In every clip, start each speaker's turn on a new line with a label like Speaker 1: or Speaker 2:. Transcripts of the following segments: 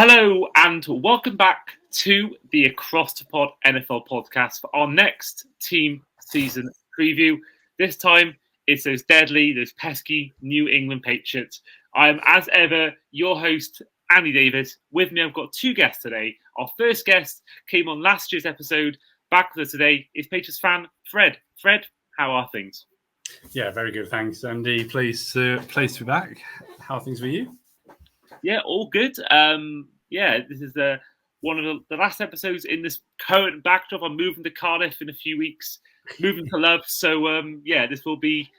Speaker 1: Hello and welcome back to the Across the Pod NFL podcast for our next team season preview. This time it's those pesky New England Patriots. I am, as ever, your host, Andy Davis. With me, I've got two guests today. Our first guest came on last year's episode. Back with us today is Patriots fan Fred. Fred, how are things?
Speaker 2: Yeah, very good, thanks, Andy. Pleased to be back. How are things with you?
Speaker 1: Yeah, all good. This is one of the last episodes in this current backdrop. I'm moving to Cardiff in a few weeks, moving to Love. So, this will be,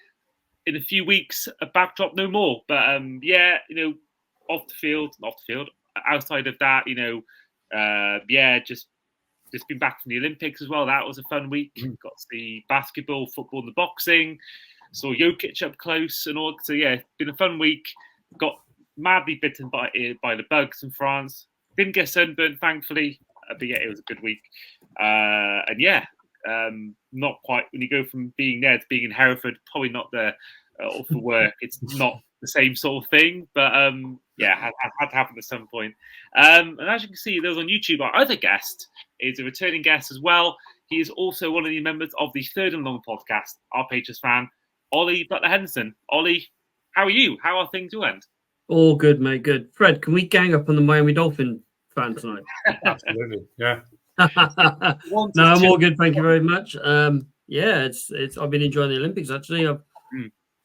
Speaker 1: in a few weeks, a backdrop no more. But, off the field, outside of that, just been back from the Olympics as well. That was a fun week. Got to see basketball, football, and the boxing. Saw Jokic up close and all. So, yeah, it's been a fun week. Got madly bitten by the bugs in France. Didn't get sunburned, thankfully, but yeah, it was a good week. Not quite, when you go from being there to being in Hereford, probably not there for work. It's not the same sort of thing, but had to happen at some point. And as you can see, there was on YouTube, our other guest is a returning guest as well. He is also one of the members of the Third and Long podcast, our Patriots fan, Ollie Butler-Henderson. Ollie, how are you? How are things your end?
Speaker 3: All good, mate. Good. Fred, can we gang up on the Miami Dolphin fan tonight?
Speaker 2: Absolutely, yeah.
Speaker 3: No, I'm all good. Thank you very much. It's. I've been enjoying the Olympics actually. I've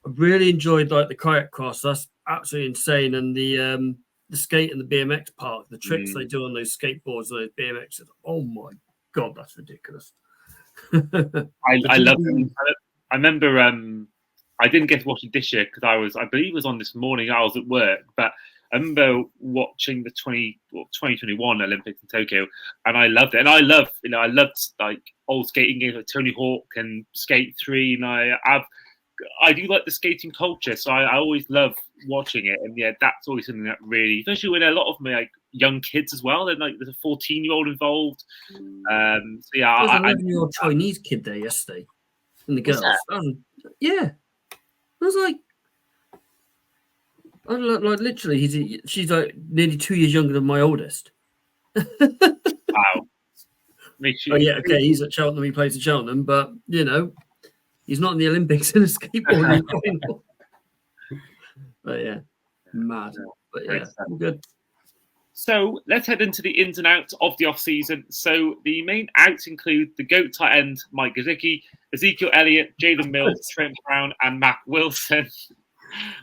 Speaker 3: really enjoyed the kayak cross. That's absolutely insane, and the skate and the BMX park. The tricks they do on those skateboards, those BMXs. Oh my god, that's ridiculous.
Speaker 1: I love them. I remember. I didn't get to watch it this year because I believe it was on this morning. I was at work, but I remember watching the 2021 Olympics in Tokyo, and I loved it. And I loved old skating games like Tony Hawk and Skate 3. And I do like the skating culture, so I always love watching it. And yeah, that's always something that really, especially when a lot of them young kids as well. There's a 14-year-old involved.
Speaker 3: There's an 11-year-old Chinese kid there yesterday, and the girls. Yeah. I was like literally, she's like nearly 2 years younger than my oldest.
Speaker 1: Wow.
Speaker 3: He's at Cheltenham, he plays at Cheltenham, but, he's not in the Olympics in a skateboarding. But, yeah, mad. But, yeah, good.
Speaker 1: So let's head into the ins and outs of the off-season. So the main outs include the GOAT tight end, Mike Gesicki, Ezekiel Elliott, Jalen Mills, Trent Brown, and Mac Wilson.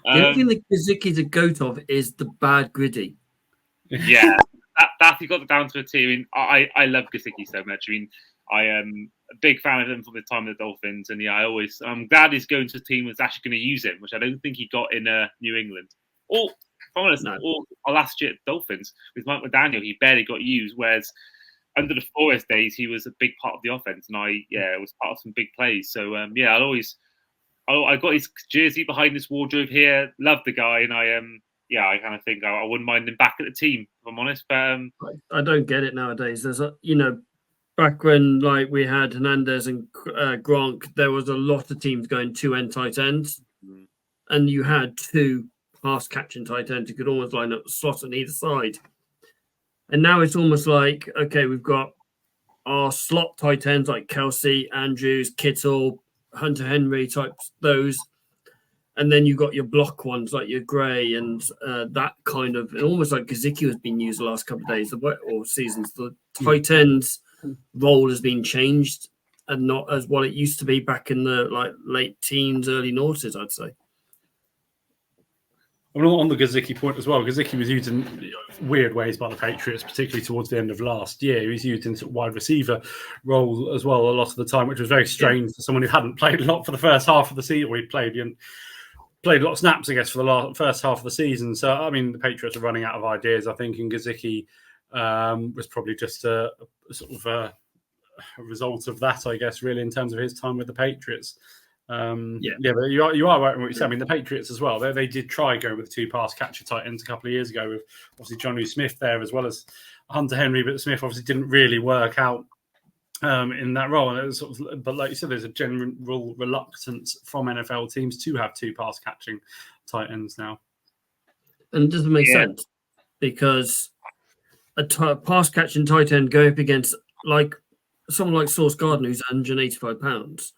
Speaker 3: The only thing that Gesicki's a GOAT of is the bad Griddy.
Speaker 1: Yeah, that he got it down to a T. I love Gesicki so much. I am a big fan of him from the time of the Dolphins. And I'm glad he's going to a team that's actually going to use him, which I don't think he got in New England. Last year at Dolphins with Mike McDaniel, he barely got used. Whereas under the Forest days, he was a big part of the offense, and was part of some big plays. So I got his jersey behind this wardrobe here. Love the guy, and I kind of think I wouldn't mind him back at the team, if I'm honest. But
Speaker 3: I don't get it nowadays. There's back when we had Hernandez and Gronk, there was a lot of teams going 2-end tight ends, and you had two pass catching tight ends who could almost line up the slot on either side. And now it's almost like, okay, we've got our slot tight ends like Kelsey, Andrews, Kittle, Hunter Henry types, those. And then you've got your block ones like your Gray and that kind of, almost like Gesicki has been used the last couple of days or seasons. The tight ends role has been changed and not as what it used to be back in the late teens, early noughties, I'd say.
Speaker 2: On the Gesicki point as well, Gesicki was used in weird ways by the Patriots, particularly towards the end of last year. He was used in sort of wide receiver role as well a lot of the time, which was very strange for someone who hadn't played a lot for the first half of the season. Or he played a lot of snaps, I guess, for the first half of the season. So, the Patriots are running out of ideas, I think, and Gesicki was probably just a sort of a result of that, I guess, really, in terms of his time with the Patriots. But you are right in what you said. The Patriots as well. They did try going with two pass catcher tight ends a couple of years ago with obviously Jonnu Smith there as well as Hunter Henry, but Smith obviously didn't really work out in that role. And it was but like you said, there's a general reluctance from NFL teams to have two pass catching tight ends now.
Speaker 3: And it doesn't make sense because pass catching tight end go up against like someone like Sauce Gardner who's 185 pounds.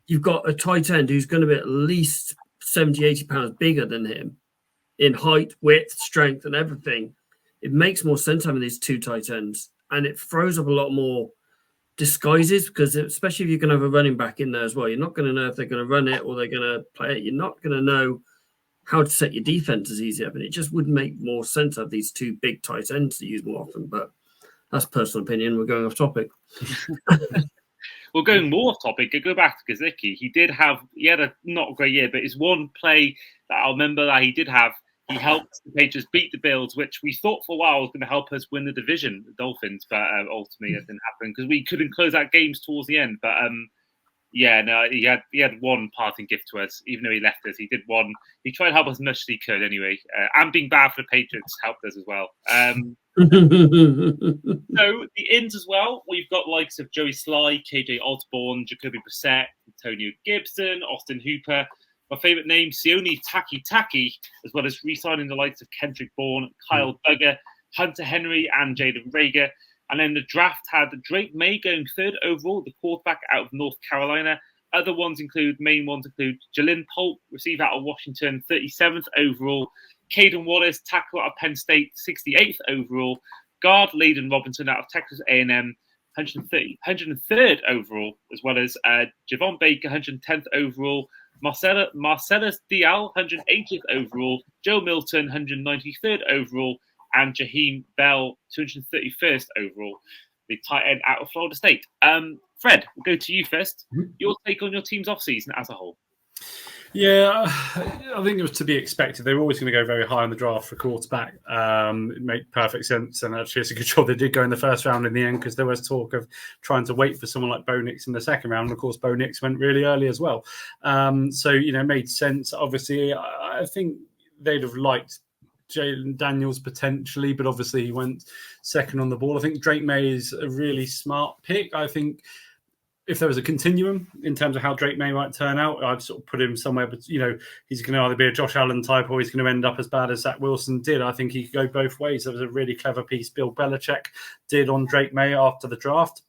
Speaker 3: You've got a tight end who's going to be at least 70, 80 pounds bigger than him in height, width, strength, and everything. It makes more sense having these two tight ends, and it throws up a lot more disguises, because especially if you're going to have a running back in there as well, you're not going to know if they're going to run it or they're going to play it. You're not going to know how to set your defense as easy up, and it just would make more sense to have these two big tight ends to use more often. But that's personal opinion. We're going off topic.
Speaker 1: Well, going more off topic, I go back to Gesicki. He had a not great year, but his one play that I'll remember that he did have, he helped the Patriots beat the Bills, which we thought for a while was going to help us win the division, the Dolphins, but ultimately that didn't happen because we couldn't close out games towards the end. But he had one parting gift to us, even though he left us. He did one. He tried to help us as much as he could anyway. And being bad for the Patriots helped us as well. So the ins as well, we've got likes of Joey Sly, KJ Osborne, Jacoby Brissett, Antonio Gibson, Austin Hooper. My favourite name, Sione Taki, as well as re-signing the likes of Kendrick Bourne, Kyle Duggar, Hunter Henry, and Jaden Rager. And then the draft had Drake Maye going 3rd overall, the quarterback out of North Carolina. Main ones include Jalen Polk, receiver out of Washington, 37th overall. Caden Wallace, tackle out of Penn State, 68th overall. Guard Layden Robinson out of Texas A&M, 103rd overall, as well as Javon Baker, 110th overall. Marcellus Dial, 180th overall. Joe Milton, 193rd overall. And Jaheim Bell, 231st overall, the tight end out of Florida State. Fred, we'll go to you first. Your take on your team's offseason as a whole.
Speaker 2: Yeah, I think it was to be expected. They were always going to go very high on the draft for quarterback. It made perfect sense. And actually, it's a good job they did go in the first round in the end, because there was talk of trying to wait for someone like Bo Nix in the second round. And of course, Bo Nix went really early as well. So, it made sense. Obviously, I think they'd have liked Jalen Daniels potentially, but obviously he went second on the ball. I think Drake Maye is a really smart pick. I think if there was a continuum in terms of how Drake Maye might turn out, I'd sort of put him somewhere, but he's going to either be a Josh Allen type or he's going to end up as bad as Zach Wilson did. I think he could go both ways. There was a really clever piece Bill Belichick did on Drake Maye after the draft,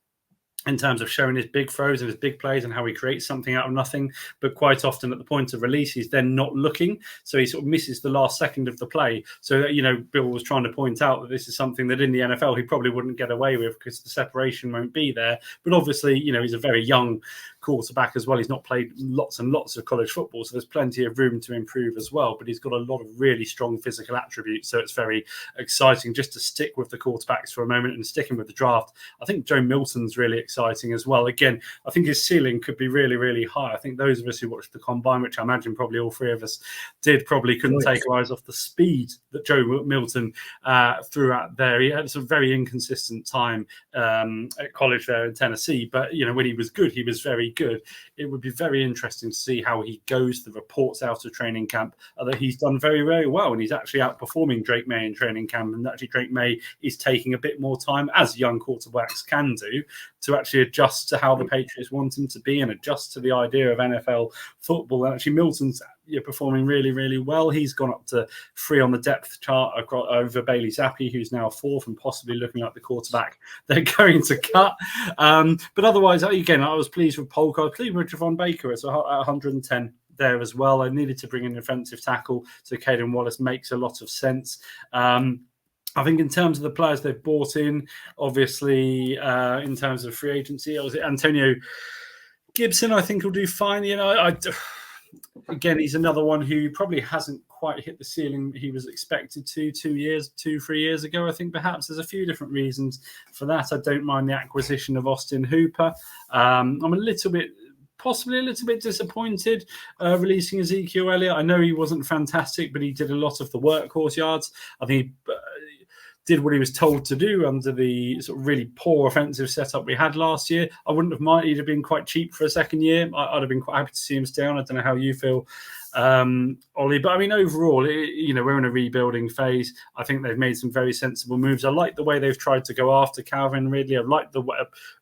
Speaker 2: in terms of showing his big throws and his big plays and how he creates something out of nothing. But quite often at the point of release, he's then not looking. So he sort of misses the last second of the play. So, Bill was trying to point out that this is something that in the NFL, he probably wouldn't get away with because the separation won't be there. But obviously, he's a very young quarterback as well. He's not played lots and lots of college football, so there's plenty of room to improve as well. But he's got a lot of really strong physical attributes. So it's very exciting just to stick with the quarterbacks for a moment and sticking with the draft. I think Joe Milton's really exciting as well. Again, I think his ceiling could be really, really high. I think those of us who watched the combine, which I imagine probably all three of us did, probably couldn't take our eyes off the speed that Joe Milton threw out there. He had some very inconsistent time at college there in Tennessee, but when he was good, he was very good. It would be very interesting to see how he goes. The reports out of training camp are that he's done very, very well, and he's actually outperforming Drake Maye in training camp. And actually, Drake Maye is taking a bit more time, as young quarterbacks can do, to actually adjust to how the Patriots want him to be and adjust to the idea of NFL football. And actually, Milton's performing really, really well. He's gone up to 3 on the depth chart over Bailey Zappi, who's now 4th and possibly looking like the quarterback they're going to cut. But otherwise, again, I was pleased with Polk. I was pleased with Javon Baker at 110 there as well. I needed to bring in an offensive tackle, so Caden Wallace makes a lot of sense. I think in terms of the players they've brought in, obviously, in terms of free agency, Antonio Gibson, I think will do fine. Again, he's another one who probably hasn't quite hit the ceiling he was expected to 3 years ago. I think perhaps there's a few different reasons for that. I don't mind the acquisition of Austin Hooper. I'm possibly a little bit disappointed releasing Ezekiel Elliott. I know he wasn't fantastic, but he did a lot of the workhorse yards. I think he did what he was told to do under the sort of really poor offensive setup we had last year. I wouldn't have minded. He'd have been quite cheap for a second year. I'd have been quite happy to see him stay on. I don't know how you feel Ollie. But I mean, overall, we're in a rebuilding phase. I think they've made some very sensible moves. I like the way they've tried to go after Calvin Ridley. I like the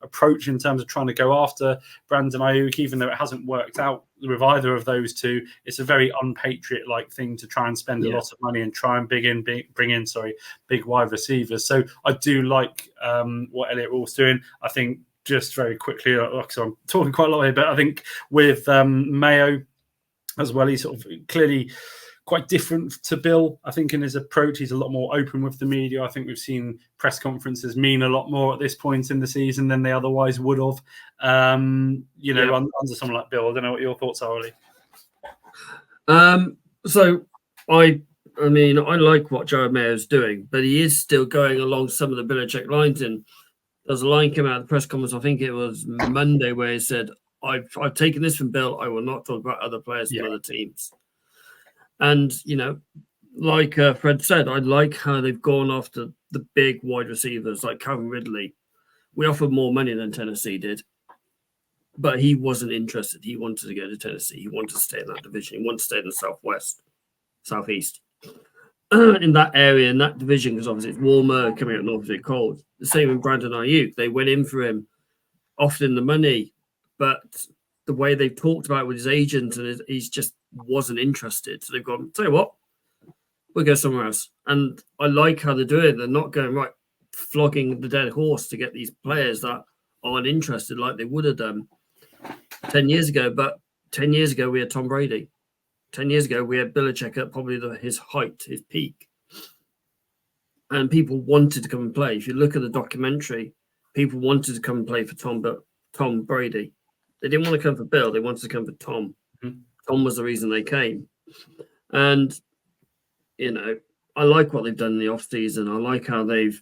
Speaker 2: approach in terms of trying to go after Brandon Ayuk, even though it hasn't worked out with either of those two. It's a very unpatriot-like thing to try and spend a lot of money and try and bring in big wide receivers. So I do like what Elliot Wolf's doing. I think just very quickly, so I'm talking quite a lot here, but I think with Mayo as well, he's sort of clearly quite different to Bill. I think in his approach, he's a lot more open with the media. I think we've seen press conferences mean a lot more at this point in the season than they otherwise would have. Under someone like Bill. I don't know what your thoughts are, Ollie.
Speaker 3: So I like what Jerod Mayo's doing, but he is still going along some of the Belichick lines. And there's a line came out of the press conference, I think it was Monday, where he said, I've taken this from Bill. I will not talk about other players and other teams. And, like Fred said, I like how they've gone after the big wide receivers like Calvin Ridley. We offered more money than Tennessee did, but he wasn't interested. He wanted to go to Tennessee. He wanted to stay in that division. He wanted to stay in the southeast. In that area, in that division, because obviously it's warmer, coming out north, it's cold. The same with Brandon Ayuk. They went in for him, offered him the money, but the way they've talked about it with his agent, and he's just wasn't interested. So they've gone, tell you what, we'll go somewhere else. And I like how they're doing it. They're not going right flogging the dead horse to get these players that aren't interested like they would have done 10 years ago. But 10 years ago, we had Tom Brady. 10 years ago, we had Belichick at probably his height, his peak. And people wanted to come and play. If you look at the documentary, people wanted to come and play for Tom Brady. They didn't want to come for Bill. They wanted to come for Tom. Mm-hmm. Tom was the reason they came. And, I like what they've done in the offseason. I like how they've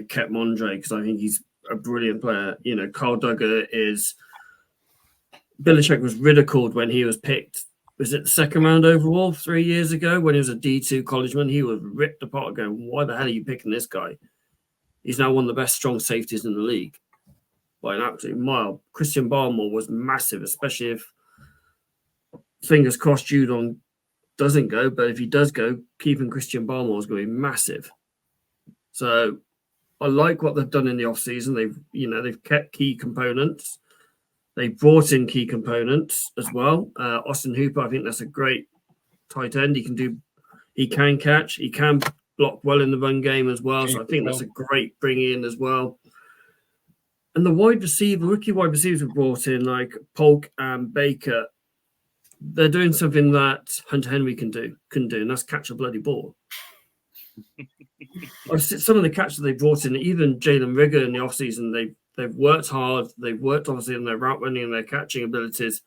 Speaker 3: kept Mondre because I think he's a brilliant player. Carl Duggar Belichick was ridiculed when he was picked. Was it the second round overall 3 years ago when he was a D2 collegeman? He was ripped apart going, why the hell are you picking this guy? He's now one of the best strong safeties in the league by an absolute mile. Christian Barmore was massive, especially if, fingers crossed, Judon doesn't go. But if he does go, keeping Christian Barmore is going to be massive. So I like what they've done in the offseason. They've kept key components. They brought in key components as well. Austin Hooper, I think that's a great tight end. He can catch. He can block well in the run game as well. So I think that's a great bring in as well. And the rookie wide receivers were brought in, like Polk and Baker. They're doing something that Hunter Henry couldn't do, and that's catch a bloody ball. Some of the catches they brought in, even Jalen Rigger in the offseason, they've worked hard. They've worked obviously on their route running and their catching abilities.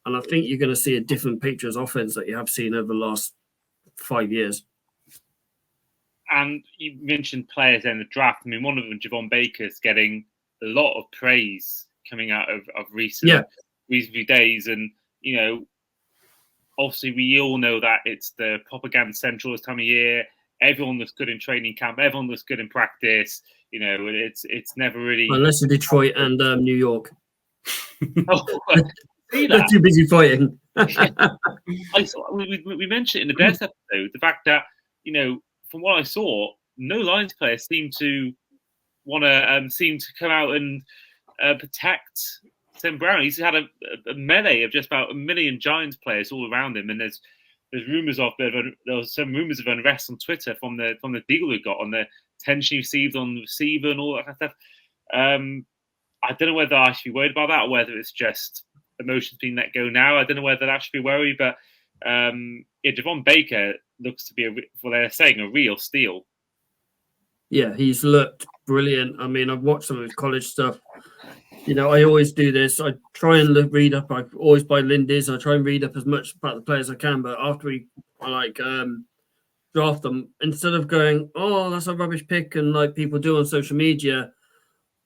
Speaker 3: And I think you're going to see a different Patriots offense that you have seen over the last 5 years.
Speaker 1: And you mentioned players in the draft. I mean, one of them, Javon Baker's getting a lot of praise coming out of recent few days. And, obviously we all know that it's the propaganda central this time of year. Everyone looks good in training camp. Everyone looks good in practice. It's never really...
Speaker 3: Unless you're Detroit and New York.
Speaker 1: They're
Speaker 3: too busy fighting.
Speaker 1: We mentioned it in the best episode, the fact that, from what I saw, no Lions players seem to come out and protect Tim Brown. He's had a melee of just about 1 million Giants players all around him, and there's rumors there was some rumors of unrest on Twitter from the deal we got on the tension he received on the receiver and all that kind of stuff. I don't know whether I should be worried about that or whether it's just emotions being let go now. I don't know whether that should be worried, but Javon Baker looks to be a real steal.
Speaker 3: Yeah, he's looked brilliant. I mean, I've watched some of his college stuff. I always do this. I try and read up. I always buy Lindy's. I try and read up as much about the players as I can. But after I draft them, instead of going, oh, that's a rubbish pick, and like people do on social media,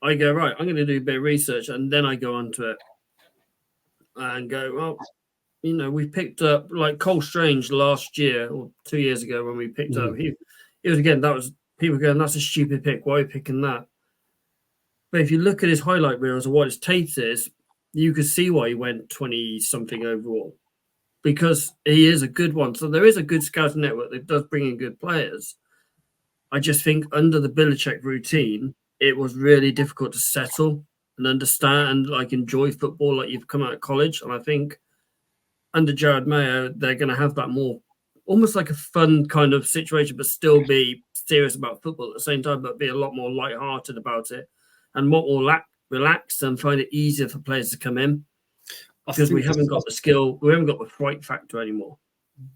Speaker 3: I go, right, I'm going to do a bit of research, and then I go onto it and go, well, we picked up like Cole Strange last year or 2 years ago when we picked up. He was again. That was people going, that's a stupid pick. Why are you picking that? But if you look at his highlight reels and what his tape is, you could see why he went 20-something overall. because he is a good one. So there is a good scouting network that does bring in good players. I just think under the Belichick routine, it was really difficult to settle and understand and like enjoy football like you've come out of college. And I think under Jerod Mayo, they're going to have that more, almost like a fun kind of situation, but still be serious about football at the same time, but be a lot more lighthearted about it and more relaxed and find it easier for players to come in because we haven't got the skill, we haven't got the fright factor anymore.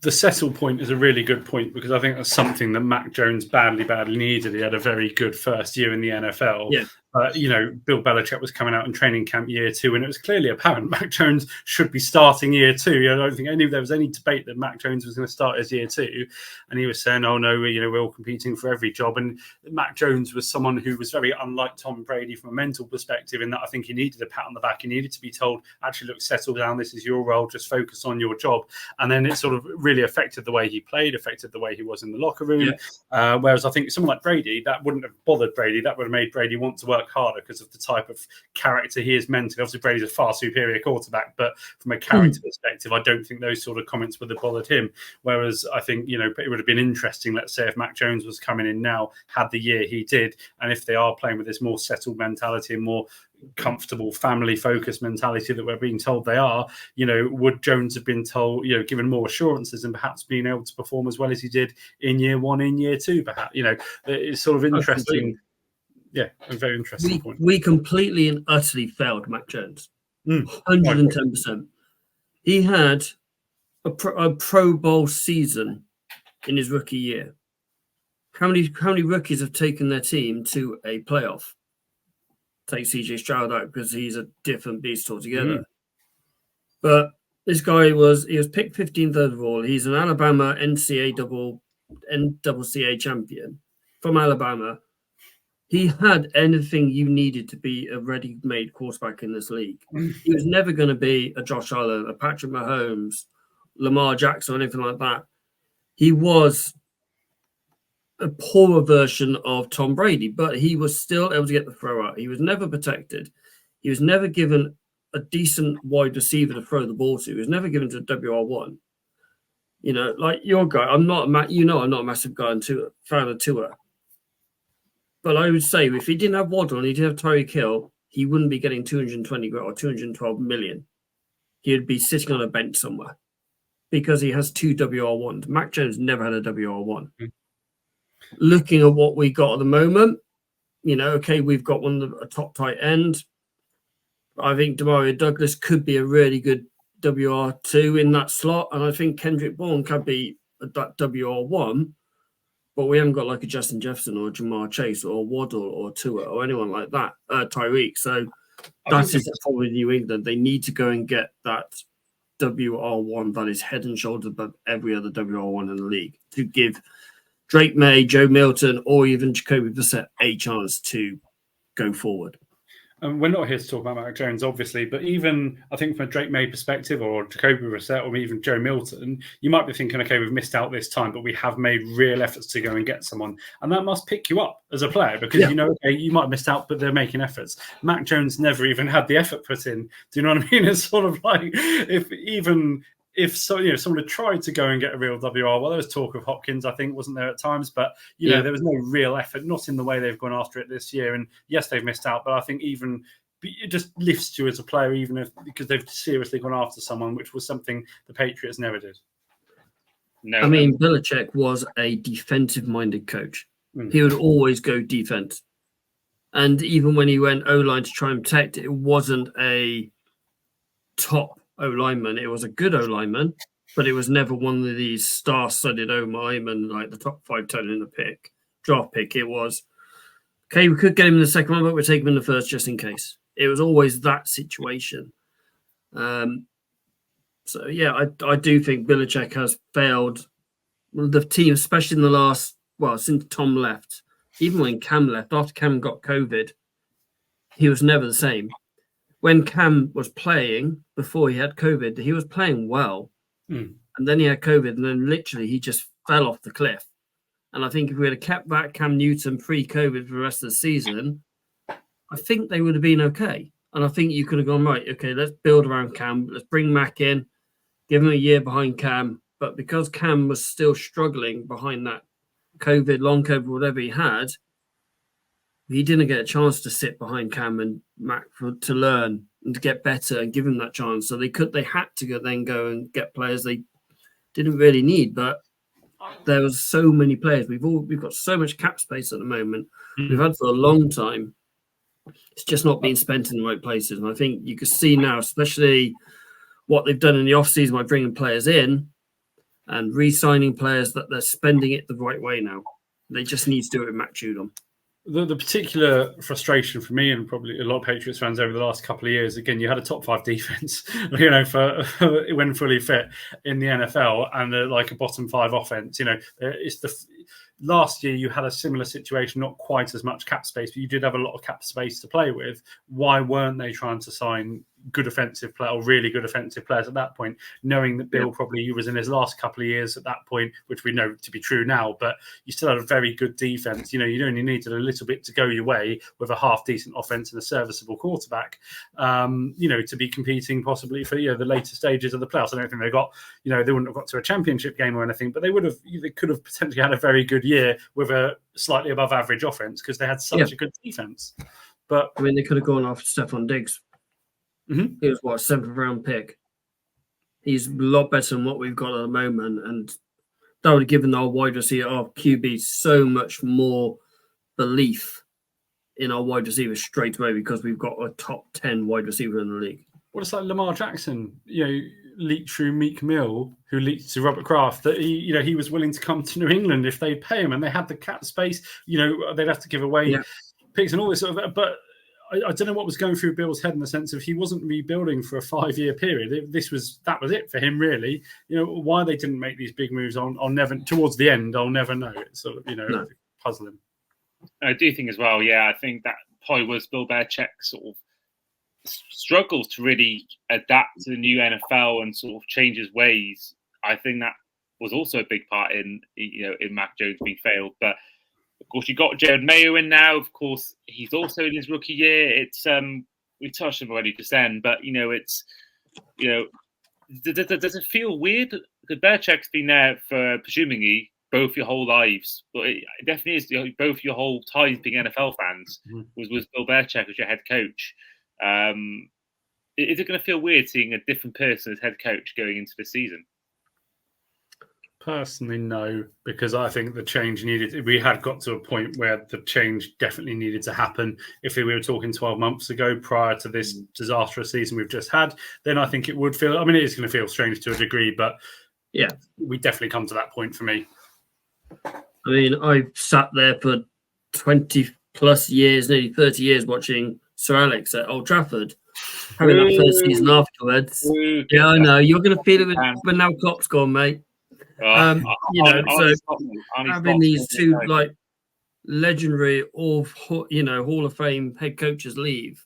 Speaker 2: The settle point is a really good point because I think that's something that Mac Jones badly needed. He had a very good first year in the NFL.
Speaker 3: Yeah.
Speaker 2: Bill Belichick was coming out in training camp year 2, and it was clearly apparent Mac Jones should be starting year 2. I don't think there was any debate that Mac Jones was going to start as year 2, and he was saying, "Oh no, we're all competing for every job." And Mac Jones was someone who was very unlike Tom Brady from a mental perspective, in that I think he needed a pat on the back. He needed to be told, "Actually, look, settle down. This is your role. Just focus on your job." And then it sort of really affected the way he played, affected the way he was in the locker room. Yeah. Whereas I think someone like Brady, that wouldn't have bothered Brady. That would have made Brady want to work harder because of the type of character he is mentally. Obviously, Brady's a far superior quarterback, but from a character perspective, I don't think those sort of comments would have bothered him. Whereas I think, it would have been interesting, let's say, if Mac Jones was coming in now, had the year he did, and if they are playing with this more settled mentality and more comfortable family-focused mentality that we're being told they are, would Jones have been told, given more assurances and perhaps being able to perform as well as he did in year 1, in year 2, perhaps, it's sort of interesting. Yeah, a very interesting point.
Speaker 3: We completely and utterly failed Mac Jones. 110%. He had a Pro Bowl season in his rookie year. How many rookies have taken their team to a playoff? Take CJ Stroud out because he's a different beast altogether. But this guy was picked 15th overall. He's an Alabama NCAA champion from Alabama. He had anything you needed to be a ready-made quarterback in this league. He was never going to be a Josh Allen, a Patrick Mahomes, Lamar Jackson, or anything like that. He was a poorer version of Tom Brady, but he was still able to get the throw out. He was never protected. He was never given a decent wide receiver to throw the ball to. He was never given to a WR1. Like your guy, I'm not a massive guy and fan of Tua. But I would say if he didn't have Waddle and he didn't have Tyreek Hill, he wouldn't be getting 220 or 212 million. He would be sitting on a bench somewhere because he has 2 WR1s. Mac Jones never had a WR1. Looking at what we got at the moment, we've got a top tight end. I think Demario Douglas could be a really good WR2 in that slot, and I think Kendrick Bourne could be that WR1. But we haven't got like a Justin Jefferson or Jamar Chase or Waddle or Tua or anyone like that, Tyreek. So that is probably New England. They need to go and get that WR1 that is head and shoulders above every other WR1 in the league to give Drake May, Joe Milton, or even Jacoby Brissett a chance to go forward.
Speaker 2: We're not here to talk about Mac Jones, obviously, but even I think from a Drake May perspective or Jacoby Brissett or even Joe Milton, you might be thinking, okay, we've missed out this time, but we have made real efforts to go and get someone. And that must pick you up as a player because, okay, you might have missed out, but they're making efforts. Mac Jones never even had the effort put in. Do you know what I mean? It's sort of like if someone had tried to go and get a real WR, well, there was talk of Hopkins, I think, wasn't there at times, but there was no real effort, not in the way they've gone after it this year. And yes, they've missed out, but I think even it just lifts you as a player, because they've seriously gone after someone, which was something the Patriots never did.
Speaker 3: No, I mean, Belichick was a defensive-minded coach. He would always go defense, and even when he went O-line to try and protect, it wasn't a top O-lineman. It was a good O-lineman, but it was never one of these star-studded O-linemen like the top 5 ton in the draft pick. It was, okay, we could get him in the second one, but we'll take him in the first just in case. It was always that situation. I do think Belichick has failed the team, especially in the last, since Tom left. Even when Cam left, after Cam got COVID, he was never the same. When Cam was playing before he had COVID, he was playing well. And then he had COVID, and then literally he just fell off the cliff. And I think if we had kept that Cam Newton pre-COVID for the rest of the season, I think they would have been okay. And I think you could have gone, right, okay, let's build around Cam. Let's bring Mac in, give him a year behind Cam. But because Cam was still struggling behind that long COVID, whatever he had, he didn't get a chance to sit behind Cam and Mac to learn and to get better and give him that chance. So they had to go and get players they didn't really need. But there was so many players. We've got so much cap space at the moment. We've had for a long time. It's just not being spent in the right places. And I think you can see now, especially what they've done in the off-season by bringing players in and re-signing players, that they're spending it the right way now. They just need to do it with Matt Judon.
Speaker 2: The particular frustration for me and probably a lot of Patriots fans over the last couple of years, again, you had a top 5 defense, for when fully fit in the NFL, and like a bottom 5 offense. It's last year you had a similar situation, not quite as much cap space, but you did have a lot of cap space to play with. Why weren't they trying to sign good offensive player or really good offensive players at that point, knowing that Bill probably was in his last couple of years at that point, which we know to be true now, but you still had a very good defense. You only needed a little bit to go your way with a half decent offense and a serviceable quarterback, to be competing possibly for the later stages of the playoffs. I don't think they got, they wouldn't have got to a championship game or anything, but they could have potentially had a very good year with a slightly above average offense because they had such a good defense. But
Speaker 3: I mean, they could have gone after Stephon Diggs.
Speaker 2: Mm-hmm.
Speaker 3: He was a 7th round pick. He's a lot better than what we've got at the moment, and that would have given our wide receiver, our QB, so much more belief in our wide receiver straight away because we've got a top 10 wide receiver in the league.
Speaker 2: Well, it's like Lamar Jackson, leaked through Meek Mill, who leaked to Robert Kraft, that he was willing to come to New England if they'd pay him, and they had the cap space. They'd have to give away picks and all this sort of. But I don't know what was going through Bill's head in the sense of he wasn't rebuilding for a 5-year period. That was it for him, really. Why they didn't make these big moves I'll never towards the end. I'll never know. It's sort of puzzling.
Speaker 1: I do think as well. Yeah, I think that probably was Bill Belichick sort of struggles to really adapt to the new NFL and sort of change his ways. I think that was also a big part in Mac Jones being failed, but. Of course, you got Jerod Mayo in now. Of course, he's also in his rookie year. It's we touched on already just then, but does it feel weird? Because Belichick's been there for presumably both your whole lives, but it definitely is both your whole time being NFL fans. Was Bill Belichick as your head coach? Is it going to feel weird seeing a different person as head coach going into the season?
Speaker 2: Personally, no, because I think the change we had got to a point where the change definitely needed to happen. If we were talking 12 months ago, prior to this disastrous season we've just had, then I think it would feel, it is going to feel strange to a degree, but we definitely come to that point for me.
Speaker 3: I mean, I've sat there for 20 plus years, nearly 30 years watching Sir Alex at Old Trafford. Having that first season afterwards. I know. You're going to feel it when now Klopp's gone, mate. Having these two legendary Hall of Fame head coaches leave,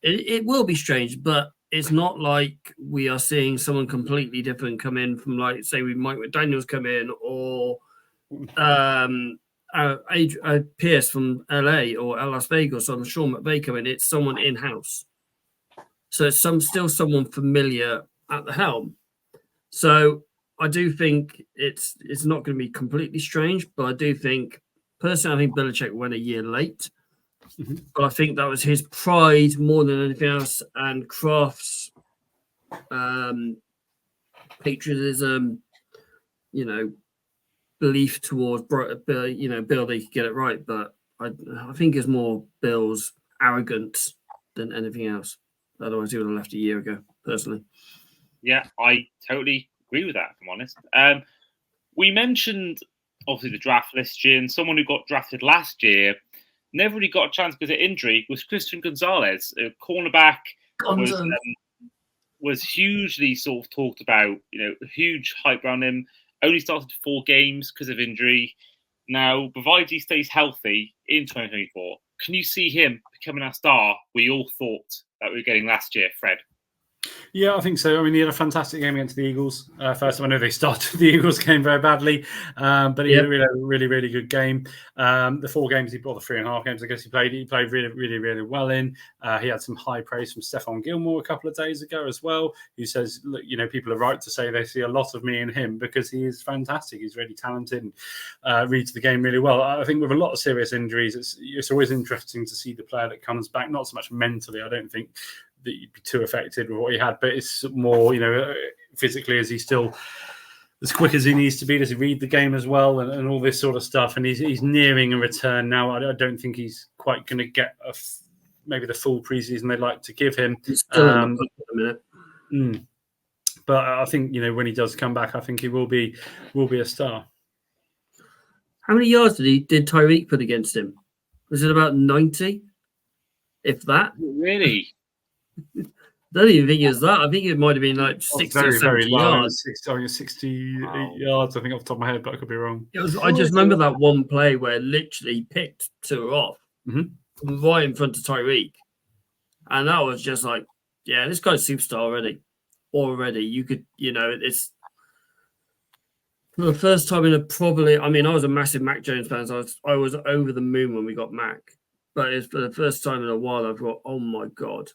Speaker 3: it will be strange, but it's not like we are seeing someone completely different come in from, say, we Mike McDaniels come in, or Pierce from LA or Las Vegas, or Sean McVay come in. It's someone in house, so it's still someone familiar at the helm. So I do think it's not going to be completely strange, but I do think, personally, I think Belichick went a year late.
Speaker 2: Mm-hmm.
Speaker 3: But I think that was his pride more than anything else, and Kraft's patriotism, belief towards Bill, they could get it right. But I think it's more Bill's arrogance than anything else. Otherwise, he would have left a year ago, personally.
Speaker 1: Yeah, I totally agree with that, if I'm honest. We mentioned, obviously, the draft list year, and someone who got drafted last year never really got a chance because of injury was Christian Gonzalez, a cornerback. Was hugely sort of talked about, huge hype around him. Only started 4 games because of injury. Now, provided he stays healthy in 2024, can you see him becoming a star we all thought that we were getting last year, Fred?
Speaker 2: Yeah, I think so. I mean, he had a fantastic game against the Eagles. First time I know they started the Eagles game very badly, but he had a really, really good game. The 4 games he brought, the 3.5 games I guess he played really, really, really well in. He had some high praise from Stephon Gilmore a couple of days ago as well, who says, look, people are right to say they see a lot of me in him because he is fantastic. He's really talented and reads the game really well. I think with a lot of serious injuries, it's always interesting to see the player that comes back, not so much mentally. I don't think that you'd be too affected with what he had, but it's more, physically, is he still as quick as he needs to be? Does he read the game as well and all this sort of stuff? And he's nearing a return now. I don't think he's quite going to get maybe the full preseason they'd like to give him.
Speaker 3: He's still in the a minute.
Speaker 2: But I think, when he does come back, I think he will be a star.
Speaker 3: How many yards did Tyreek put against him? Was it about 90? If that?
Speaker 1: Really?
Speaker 3: I don't even think it was that. I think it might have been like 60 or 70 yards.
Speaker 2: 68 yards, I think, off the top of my head, but I could be wrong.
Speaker 3: I just remember that one play where literally he picked 2 off right in front of Tyreek. And that was just like, yeah, this guy's superstar already. You could, it's for the first time I was a massive Mac Jones fan, so I was over the moon when we got Mac. But it's for the first time in a while I've got, oh my God,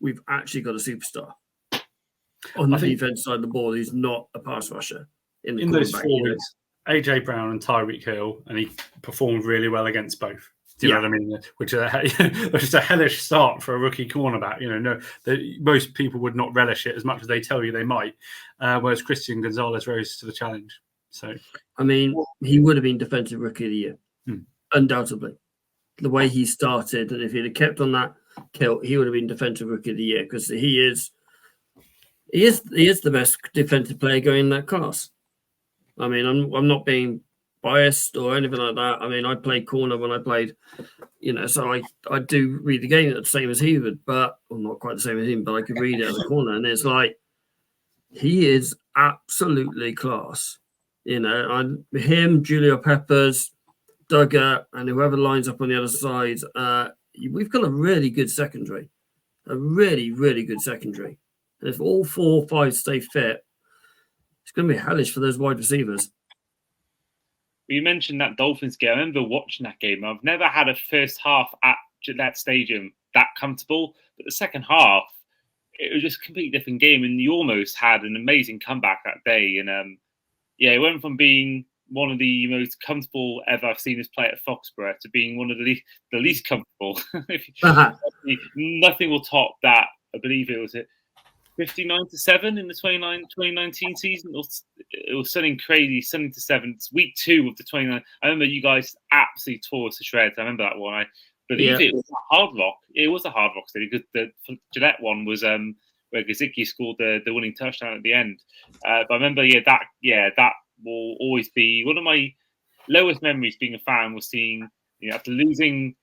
Speaker 3: we've actually got a superstar on the defense side of the ball who's not a pass rusher. In
Speaker 2: those 4 weeks, AJ Brown and Tyreek Hill, and he performed really well against both. Do you know what I mean? Which is a hellish start for a rookie cornerback. Most people would not relish it as much as they tell you they might. Whereas Christian Gonzalez rose to the challenge. So,
Speaker 3: I mean, he would have been Defensive Rookie of the Year, undoubtedly. The way he started, and if he'd have kept on that kilt, he would have been Defensive Rookie of the Year because he is the best defensive player going in that class. I mean, I'm not being biased or anything like that. I mean, I played corner when I played, so I do read the game the same as he would, but not quite the same as him, but I could read it as a corner, and it's like he is absolutely class. Him, Julio Peppers, Duggar, and whoever lines up on the other side, we've got a really good secondary, a really, really good secondary. And if all 4 or 5 stay fit, it's going to be hellish for those wide receivers.
Speaker 1: You mentioned that Dolphins game. I remember watching that game. I've never had a first half at that stadium that comfortable, but the second half, it was just a completely different game, and you almost had an amazing comeback that day. And it went from being one of the most comfortable ever I've seen us play at Foxborough to being one of the least comfortable. Nothing will top that. I believe it was 59-7 in the 2019 season. It was something crazy, 70-7. It's week 2 of the 29. I remember you guys absolutely tore us to shreds. I remember that one. I believe it was a Hard Rock. It was a Hard Rock Stadium because the Gillette one was where Gesicki scored the winning touchdown at the end. But I remember, that will always be one of my lowest memories. Being a fan was seeing, after losing.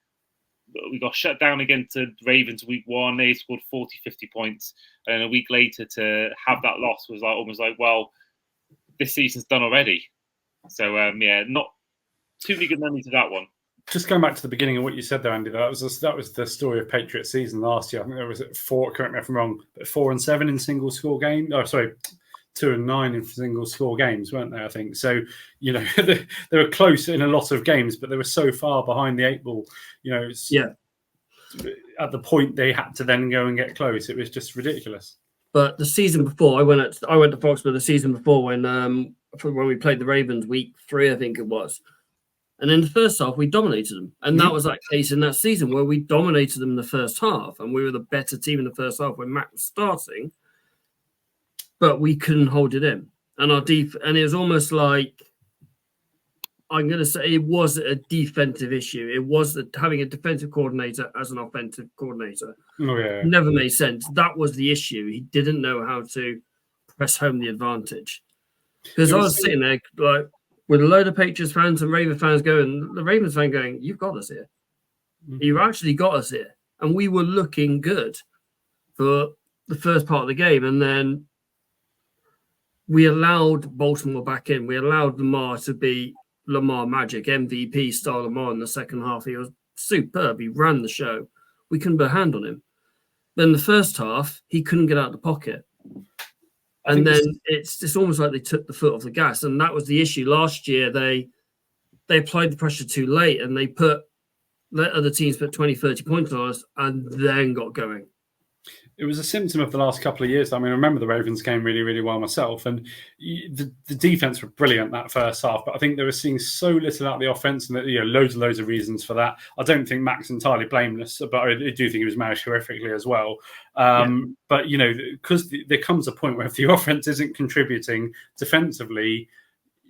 Speaker 1: We got shut down against the Ravens week 1. They scored 40, 50 points. And a week later to have that loss was almost like, well, this season's done already. So, not too many good memories of that one.
Speaker 2: Just going back to the beginning of what you said there, Andy, that was the story of Patriots season last year. I think there was 4, correct me if I'm wrong, but 4-7 in single score game. Oh, sorry, 2-9 in single score games, weren't they? I think so. They were close in a lot of games, but they were so far behind the 8 ball. At the point they had to then go and get close, it was just ridiculous.
Speaker 3: But the season before, I went to Foxborough the season before when we played the Ravens week 3, I think it was. And in the first half, we dominated them. And that was that case in that season where we dominated them in the first half, and we were the better team in the first half when Mac was starting. But we couldn't hold it in. And and it was almost like, I'm going to say it was a defensive issue. It was having a defensive coordinator as an offensive coordinator.
Speaker 2: Oh, yeah.
Speaker 3: Never made sense. That was the issue. He didn't know how to press home the advantage. Because I was sitting there like with a load of Patriots fans and Ravens fans going, the Ravens fan going, you've got us here. You've actually got us here. And we were looking good for the first part of the game. And then we allowed Baltimore back in. We allowed Lamar to be Lamar Magic, MVP style Lamar in the second half. He was superb. He ran the show. We couldn't put a hand on him. Then the first half, he couldn't get out of the pocket. And then it's almost like they took the foot off the gas. And that was the issue. Last year, they applied the pressure too late and they let other teams put 20, 30 points on us and then got going.
Speaker 2: It was a symptom of the last couple of years. I mean, I remember the Ravens game really, really well myself, and the defense were brilliant that first half. But I think they were seeing so little out of the offense, and loads of reasons for that. I don't think Mac's entirely blameless, but I do think he was managed horrifically as well. But because there comes a point where if the offense isn't contributing defensively,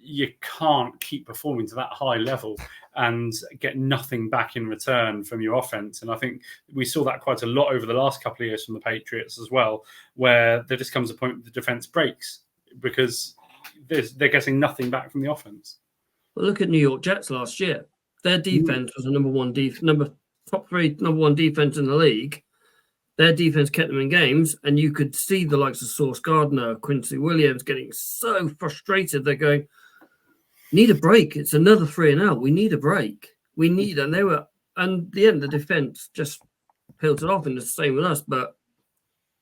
Speaker 2: you can't keep performing to that high level and get nothing back in return from your offense. And I think we saw that quite a lot over the last couple of years from the Patriots as well, where there just comes a point where the defense breaks because they're getting nothing back from the offense.
Speaker 3: Well, look at New York Jets last year. Their defense was a top three number one defense in the league. Their defense kept them in games, and you could see the likes of Sauce Gardner, Quincy Williams getting so frustrated. They're going, need a break. It's another 3-0. We need a break. And the end, the defense just peeled it off, and it's the same with us. But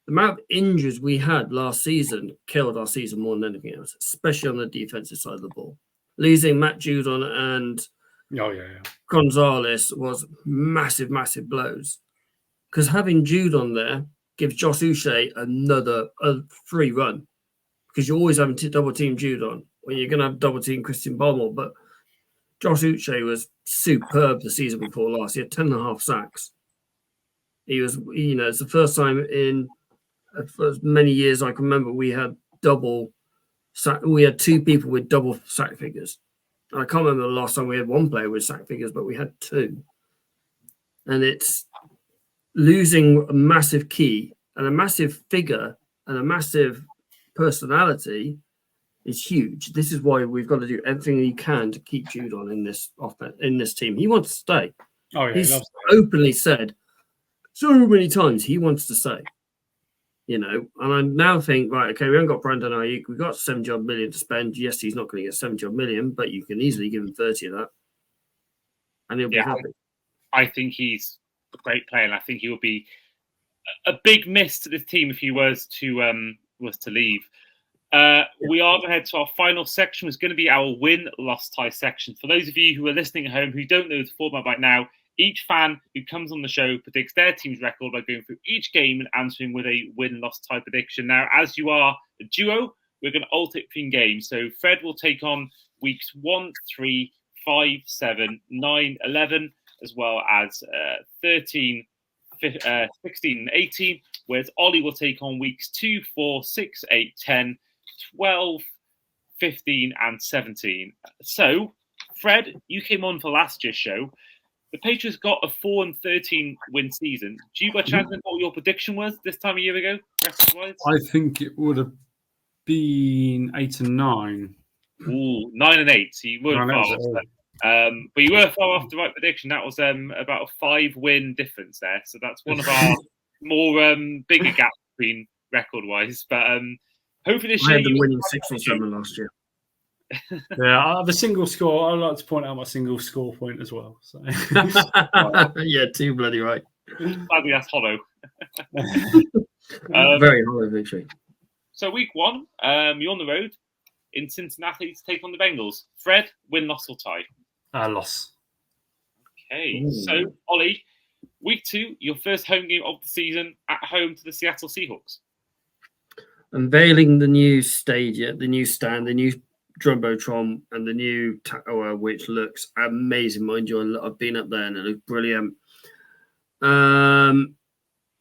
Speaker 3: the amount of injuries we had last season killed our season more than anything else, especially on the defensive side of the ball. Losing Matt Judon and Gonzalez was massive, massive blows. Because having Judon there gives Josh Uche a free run. Because you're always having to double team Judon. When you're going to have double team Christian Gonzalez, but Josh Uche was superb the season before last. He had 10.5 sacks. He was, it's the first time in as many years I can remember we had double sack. We had two people with double sack figures. And I can't remember the last time we had one player with sack figures, but we had two. And it's losing a massive key and a massive figure and a massive personality is huge. This is why we've got to do everything we can to keep Judon in this team. He wants to stay.
Speaker 2: Oh yeah,
Speaker 3: he's openly said so many times he wants to stay. And I now think, right, okay, we haven't got Brandon Ayuk. We've got 70-odd million to spend. Yes, he's not going to get 70-odd million, but you can easily give him 30 of that, and he'll be happy.
Speaker 1: I think he's a great player, and I think he will be a big miss to this team if he was to leave. We are going to head to our final section. It's going to be our win, loss, tie section. For those of you who are listening at home who don't know the format right now, each fan who comes on the show predicts their team's record by going through each game and answering with a win, loss, tie prediction. Now, as you are a duo, we're going to alternate between games. So Fred will take on weeks 1, 3, 5, 7, 9, 11, as well as 13, 16, and 18, whereas Ollie will take on weeks 2, 4, 6, 8, 10, 12, 15, and 17. So, Fred, you came on for last year's show. The Patriots got a 4-13 win season. Do you by chance know what your prediction was this time a year ago?
Speaker 2: I think it would have been 8 and 9.
Speaker 1: Ooh, 9 and 8. So you weren't far off. But you were far off the right prediction. That was about a 5-win difference there. So that's one of our more bigger gaps between record-wise. But hopefully this year...
Speaker 3: I had them winning 6 or 7 last year.
Speaker 2: Yeah, the single score. I'd like to point out my single score point as well. So.
Speaker 3: Yeah, too bloody right.
Speaker 1: Sadly, that's hollow.
Speaker 3: Very hollow victory.
Speaker 1: So week 1, you're on the road in Cincinnati to take on the Bengals. Fred, win, loss, or tie?
Speaker 2: Loss.
Speaker 1: Okay, so Ollie, week 2, your first home game of the season at home to the Seattle Seahawks.
Speaker 3: Unveiling the new stadium, the new stand, the new Jumbotron, and the new tower, which looks amazing. Mind you, I've been up there and it looks brilliant.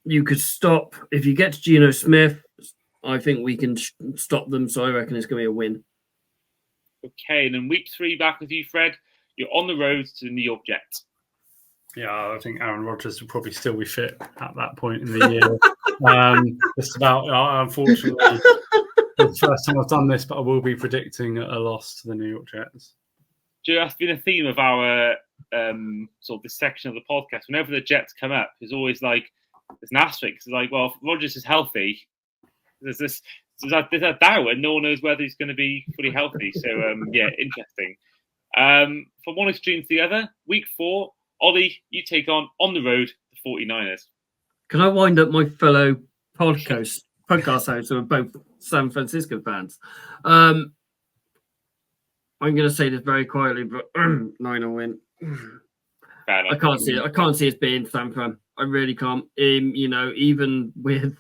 Speaker 3: You could stop if you get to Geno Smith. I think we can stop them, so I reckon it's going to be a win.
Speaker 1: Okay, and then week 3 back with you, Fred. You're on the road to the New York Jets.
Speaker 2: Yeah, I think Aaron Rodgers will probably still be fit at that point in the year. Just about, unfortunately, it's the first time I've done this, but I will be predicting a loss to the New York Jets.
Speaker 1: That's been a theme of our sort of this section of the podcast. Whenever the Jets come up, there's always there's an asterisk. It's like, well, if Rodgers is healthy, there's a doubt, and no one knows whether he's going to be fully healthy. So, yeah, interesting. From one extreme to the other, week 4, Ollie, you take on the road, the 49ers.
Speaker 3: Can I wind up my fellow podcast hosts who are both San Francisco fans? I'm going to say this very quietly, but Niner win. I can't see it. I can't see us being San Fran. I really can't. Even with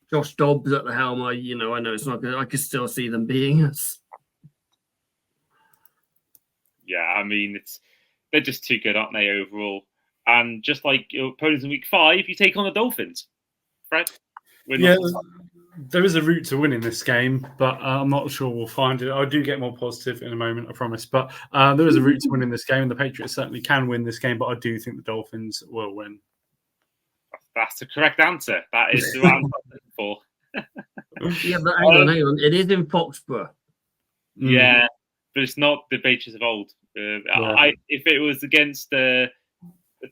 Speaker 3: Josh Dobbs at the helm, I know it's not good. I could still see them being us.
Speaker 1: Yeah, I mean, they're just too good, aren't they, overall? And just like your opponents in week 5, you take on the Dolphins. Fred?
Speaker 2: There is a route to winning this game, but I'm not sure we'll find it. I do get more positive in a moment, I promise. But there is a route to winning this game, and the Patriots certainly can win this game, but I do think the Dolphins will win.
Speaker 1: That's the correct answer. That is the answer I'm looking for.
Speaker 3: Yeah, but hang on. It is in Foxborough.
Speaker 1: Yeah, but it's not the Patriots of old. If it was against the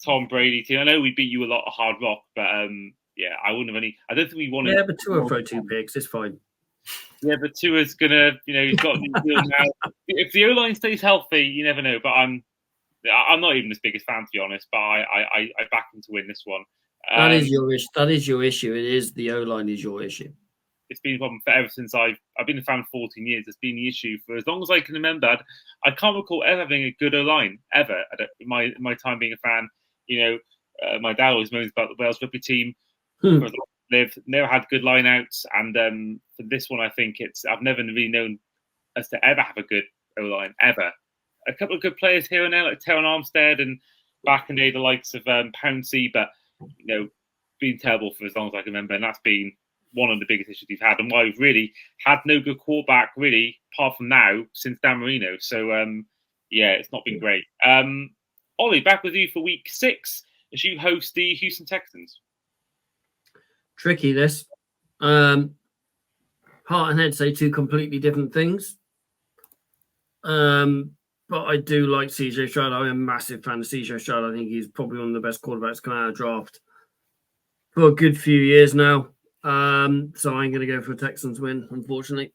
Speaker 1: Tom Brady team, I know we beat you a lot of Hard Rock, but I wouldn't have any. I don't think we wanted.
Speaker 3: Yeah, but Tua throw 2 picks. It's fine.
Speaker 1: Yeah, but Tua's gonna, he's got New Zealand now. If the O-line stays healthy, you never know. But I'm not even his biggest fan, to be honest. But I back him to win this one.
Speaker 3: That is your issue. That is your issue. It is the O-line is your issue.
Speaker 1: It's been a problem for ever since I've been a fan for 14 years. It's been the issue for as long as I can remember. I can't recall ever having a good O-line ever. My time being a fan, my dad always moans about the Wales rugby team. They've never had good lineouts, and for this one, I think I've never really known us to ever have a good O-line ever. A couple of good players here and there, like Teron Armstead, and back in the day, the likes of Pouncey, but been terrible for as long as I can remember, and that's been one of the biggest issues we've had, and why we've really had no good quarterback really, apart from now, since Dan Marino. So it's not been great. Ollie, back with you for week 6 as you host the Houston Texans.
Speaker 3: Tricky this. Heart and head say 2 completely different things. But I do like CJ Stroud. I'm a massive fan of CJ Stroud. I think he's probably one of the best quarterbacks coming out of draft for a good few years now. So I'm going to go for a Texans win, unfortunately.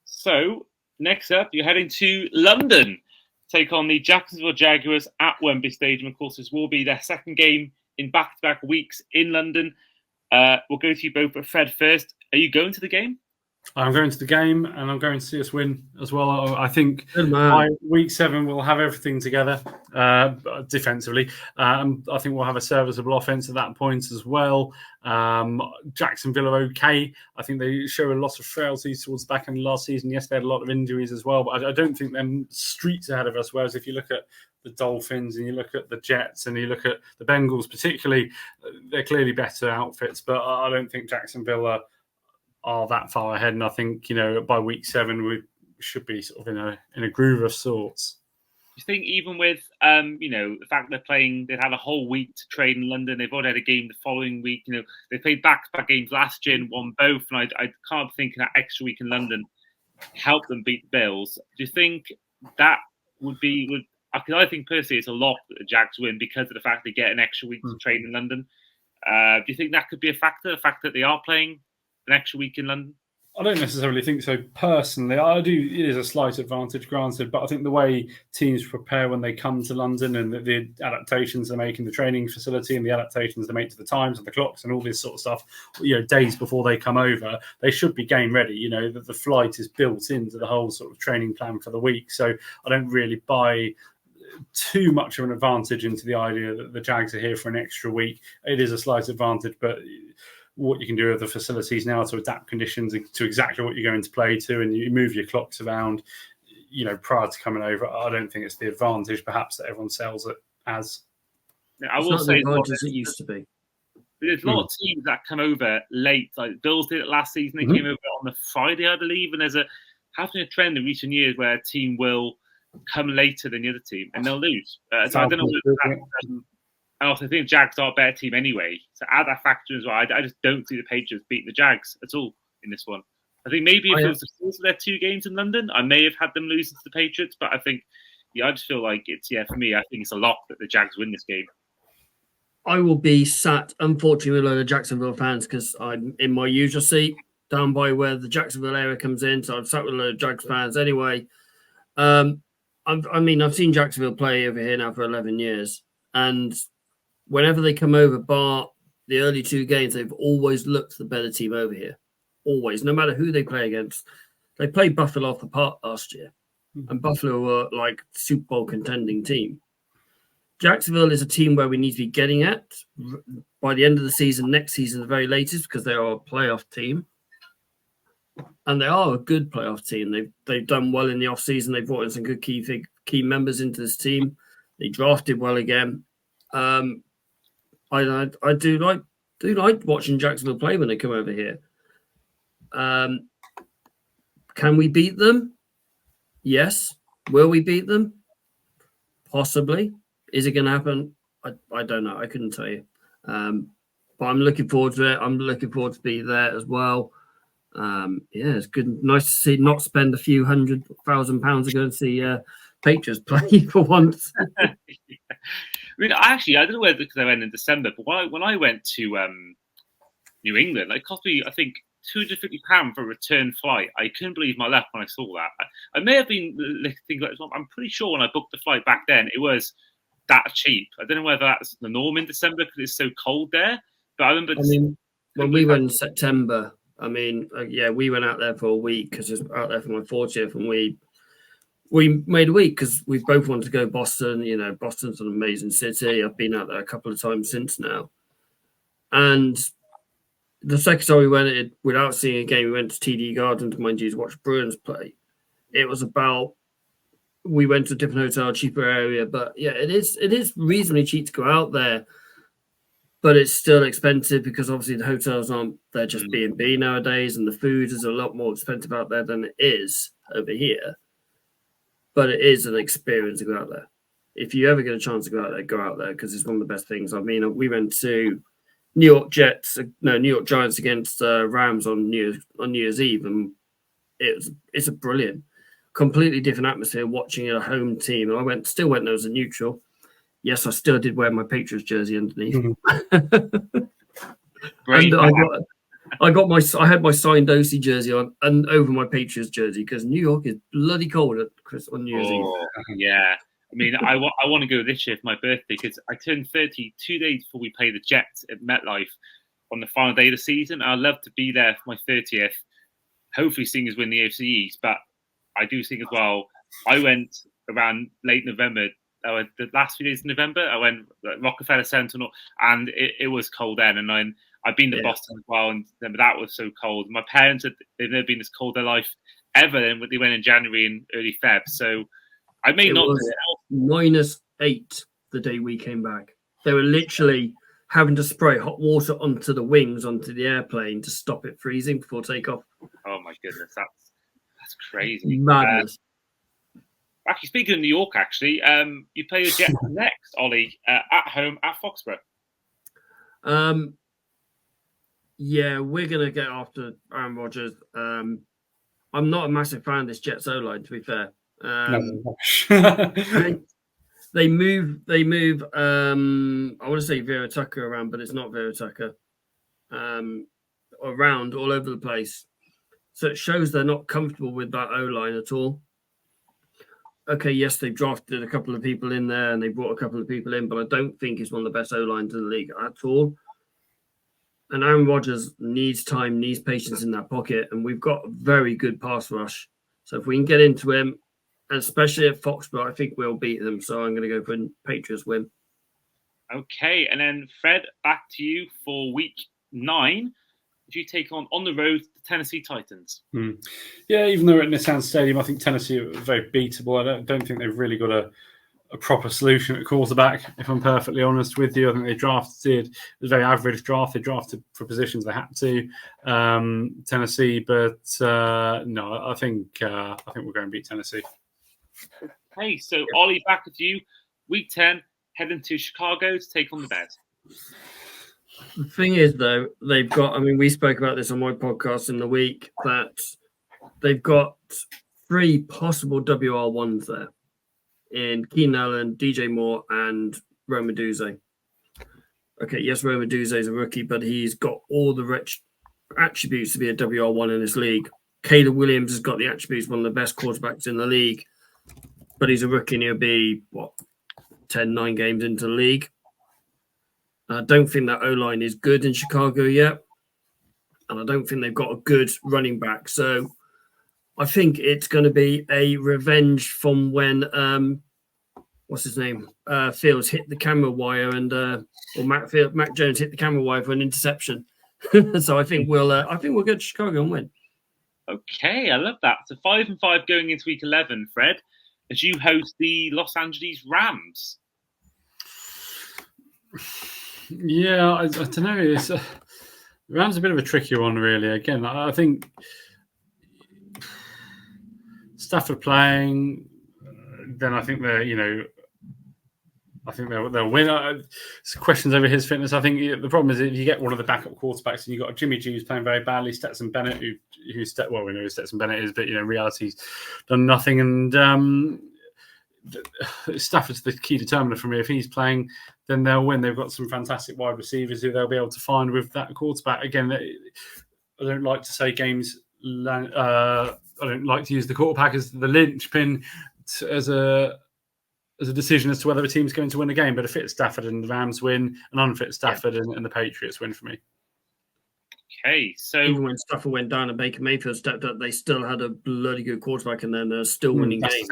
Speaker 1: So next up, you're heading to London, take on the Jacksonville Jaguars at Wembley Stadium. Of course, this will be their second game in back-to-back weeks in London. We'll go to you both, but Fred first. Are you going to the game?
Speaker 2: I'm going to the game, and I'm going to see us win as well. I think by week 7 we'll have everything together defensively. I think we'll have a serviceable offense at that point as well. Jacksonville are okay. I think they show a lot of frailties towards the back end of last season. Yes, they had a lot of injuries as well, but I don't think they're streets ahead of us. Whereas if you look at the Dolphins and you look at the Jets and you look at the Bengals particularly, they're clearly better outfits, but I don't think Jacksonville are that far ahead, and I think by week 7 we should be sort of in a groove of sorts.
Speaker 1: Do you think even with the fact they've had a whole week to train in London, they've already had a game the following week. They played back-to-back games last year and won both, and I can't think that extra week in London helped them beat the Bills. Do you think that would be? Because I think personally it's a lot that the Jags win because of the fact they get an extra week to train in London. Do you think that could be a factor? The fact that they are playing an extra week in London?
Speaker 2: I don't necessarily think so personally. I do. It is a slight advantage, granted, but I think the way teams prepare when they come to London and the adaptations they make in the training facility and the adaptations they make to the times and the clocks and all this sort of stuff, days before they come over, they should be game ready. That the flight is built into the whole sort of training plan for the week. So I don't really buy too much of an advantage into the idea that the Jags are here for an extra week. It is a slight advantage, but what you can do with the facilities now to adapt conditions to exactly what you're going to play to, and you move your clocks around, prior to coming over. I don't think it's the advantage perhaps that everyone sells it as.
Speaker 1: Yeah, I will say
Speaker 3: as it used to be.
Speaker 1: There's a lot of teams that come over late. Like Bills did it last season. They came over on the Friday, I believe, and there's happening a trend in recent years where a team will come later than the other team and they'll lose. So I don't know. I also think Jags are a better team anyway. So add that factor as well. I just don't see the Patriots beating the Jags at all in this one. I think maybe if it was the source of their 2 games in London, I may have had them losing to the Patriots. But I think, I just feel like for me, I think it's a lock that the Jags win this game.
Speaker 3: I will be sat, unfortunately, with a load of Jacksonville fans because I'm in my usual seat down by where the Jacksonville area comes in. So I'm sat with a load of Jags fans anyway. I've seen Jacksonville play over here now for 11 years. And whenever they come over, bar the early 2 games, they've always looked the better team over here. Always, no matter who they play against. They played Buffalo off the park last year, and Buffalo were like Super Bowl contending team. Jacksonville is a team where we need to be getting at by the end of the season, next season, the very latest, because they are a playoff team. And they are a good playoff team. They've done well in the offseason. They brought in some good key members into this team. They drafted well again. I do like watching Jacksonville play when they come over here. Can we beat them? Yes. Will we beat them? Possibly. Is it going to happen? I don't know. I couldn't tell you. But I'm looking forward to it. I'm looking forward to be there as well. It's good. Nice to see not spend a few £100,000 to go and see Patriots play for once.
Speaker 1: I mean, I don't know whether because I went in December, but when I went to New England, it cost me, I think, £250 for a return flight. I couldn't believe my luck when I saw that. I may have been thinking like, I'm pretty sure when I booked the flight back then, it was that cheap. I don't know whether that's the norm in December because it's so cold there. But I remember.
Speaker 3: When we went in September, we went out there for a week because it was out there for my 40th, and we made a week because we both wanted to go to Boston. You know, Boston's an amazing city. I've been out there a couple of times since now. And the second time we went, without seeing a game, we went to TD Garden to mind you to watch Bruins play. It was about, we went to a different hotel, cheaper area, but yeah, it is reasonably cheap to go out there, but it's still expensive because obviously the hotels aren't, they're just B&B nowadays, and the food is a lot more expensive out there than it is over here. But it is an experience to go out there. If you ever get a chance to go out there because it's one of the best things. I mean, we went to New York Giants against Rams on New Year's Eve, and it's a brilliant, completely different atmosphere watching a home team. I still went there as a neutral. Yes, I still did wear my Patriots jersey underneath.
Speaker 1: Great.
Speaker 3: And I had my signed Dosey jersey on and over my Patriots jersey because New York is bloody cold on New Year's Eve.
Speaker 1: Yeah. I mean, I want to go this year for my birthday because I turned 30 2 days before we play the Jets at MetLife on the final day of the season. I'd love to be there for my 30th. Hopefully, seeing us win the AFC East. But I do think as well, I went around late November. The last few days of November, I went Rockefeller Center, and it was cold then. And then I've been to Boston as well, and that was so cold. My parents, they've never been this cold in their life ever. And they went in January and early Feb. So I may not.
Speaker 3: Was -8 the day we came back. They were literally having to spray hot water onto the wings, onto the airplane to stop it freezing before takeoff.
Speaker 1: Oh my goodness, that's crazy.
Speaker 3: Madness.
Speaker 1: Actually, speaking of New York, you play the Jets next, Ollie, at home at Foxborough.
Speaker 3: Yeah, we're gonna get after Aaron Rodgers. I'm not a massive fan of this Jets O-line, to be fair. They move. I want to say Vera Tucker around, but it's not Vera Tucker. Around all over the place, so it shows they're not comfortable with that O-line at all. Okay, yes, they've drafted a couple of people in there and they brought a couple of people in, but I don't think it's one of the best O-lines in the league at all. And Aaron Rodgers needs time, needs patience in that pocket, and we've got a very good pass rush. So if we can get into him, and especially at Foxborough, I think we'll beat them. So I'm going to go for a Patriots win.
Speaker 1: Okay, and then Fred, back to you for week 9. Would you take on the road the Tennessee Titans?
Speaker 2: Yeah, even though we're at Nissan Stadium, I think Tennessee are very beatable. I don't think they've really got a proper solution at quarterback, if I'm perfectly honest with you. I think they drafted, it was a very average draft. They drafted for positions they had to, Tennessee, but no, I think we're going to beat Tennessee.
Speaker 1: Hey, so Ollie, back with you. Week 10, heading to Chicago to take on the Bears.
Speaker 3: The thing is, though, they've got, we spoke about this on my podcast in the week, that they've got 3 possible WR1s there in Keenan Allen, DJ Moore, and Rome Odunze. Okay, yes, Rome Odunze is a rookie, but he's got all the attributes to be a WR1 in this league. Caleb Williams has got the attributes, one of the best quarterbacks in the league, but he's a rookie and he'll be, 9 games into the league. I don't think that O-line is good in Chicago yet. And I don't think they've got a good running back. So I think it's going to be a revenge from when, what's his name? Fields hit the camera wire or Mac Jones hit the camera wire for an interception. So I think we'll go to Chicago and win.
Speaker 1: Okay, I love that. So 5-5 going into week 11, Fred, as you host the Los Angeles Rams.
Speaker 2: Yeah, I don't know. It's Rams a bit of a trickier one, really. Again, I think Stafford playing, then I think they'll win. Questions over his fitness. I think the problem is if you get one of the backup quarterbacks and you've got Jimmy G who's playing very badly, Stetson Bennett, we know who Stetson Bennett is, but in reality he's done nothing. And Stafford's the key determiner for me. If he's playing, then they'll win. They've got some fantastic wide receivers who they'll be able to find with that quarterback. Again, I don't like to say games. I don't like to use the quarterback as the linchpin as a decision as to whether a team's going to win a game. But a fit Stafford and the Rams win, an unfit Stafford and the Patriots win for me.
Speaker 1: Okay, so
Speaker 3: even when Stafford went down and Baker Mayfield stepped up, they still had a bloody good quarterback and then still winning games.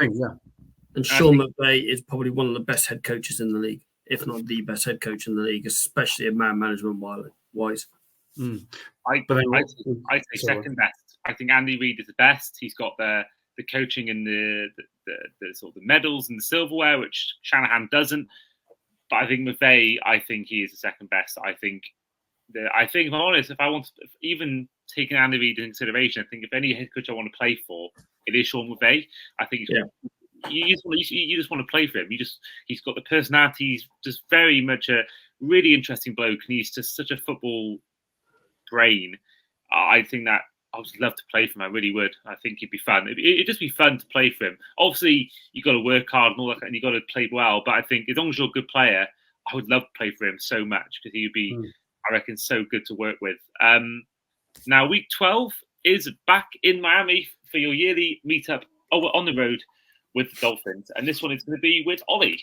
Speaker 3: And Sean McVay is probably one of the best head coaches in the league, if not the best head coach in the league, especially in man management wise.
Speaker 1: I say second best. I think Andy Reid is the best. He's got the coaching and the sort of the medals and the silverware, which Shanahan doesn't. But I think McVay, I think he is the second best. I think if I'm honest, if I want to, even taking Andy Reid into consideration, I think if any head coach I want to play for, it is Sean McVay. I think you just want to play for him. He's got the personality. He's just very much a really interesting bloke, and he's just such a football brain. I think that I would love to play for him. I really would. I think it'd be fun. It'd just be fun to play for him. Obviously, you got to work hard and all that, and you got to play well. But I think as long as you're a good player, I would love to play for him so much because he would be, I reckon, so good to work with. Now, week 12 is back in Miami for your yearly meetup on the road with the Dolphins, and this one is going to be with Ollie.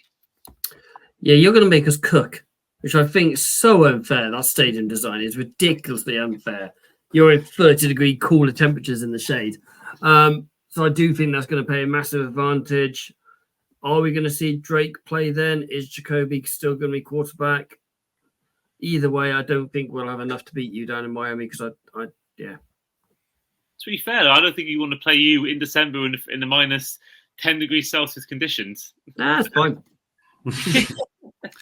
Speaker 3: Yeah, you're going to make us cook, which I think is so unfair. That stadium design is ridiculously unfair. You're in 30-degree cooler temperatures in the shade. So I do think that's going to pay a massive advantage. Are we going to see Drake play then? Is Jacoby still going to be quarterback? Either way, I don't think we'll have enough to beat you down in Miami because yeah.
Speaker 1: To be fair, I don't think you want to play you in December in the minus 10 degrees Celsius conditions.
Speaker 3: That's fine.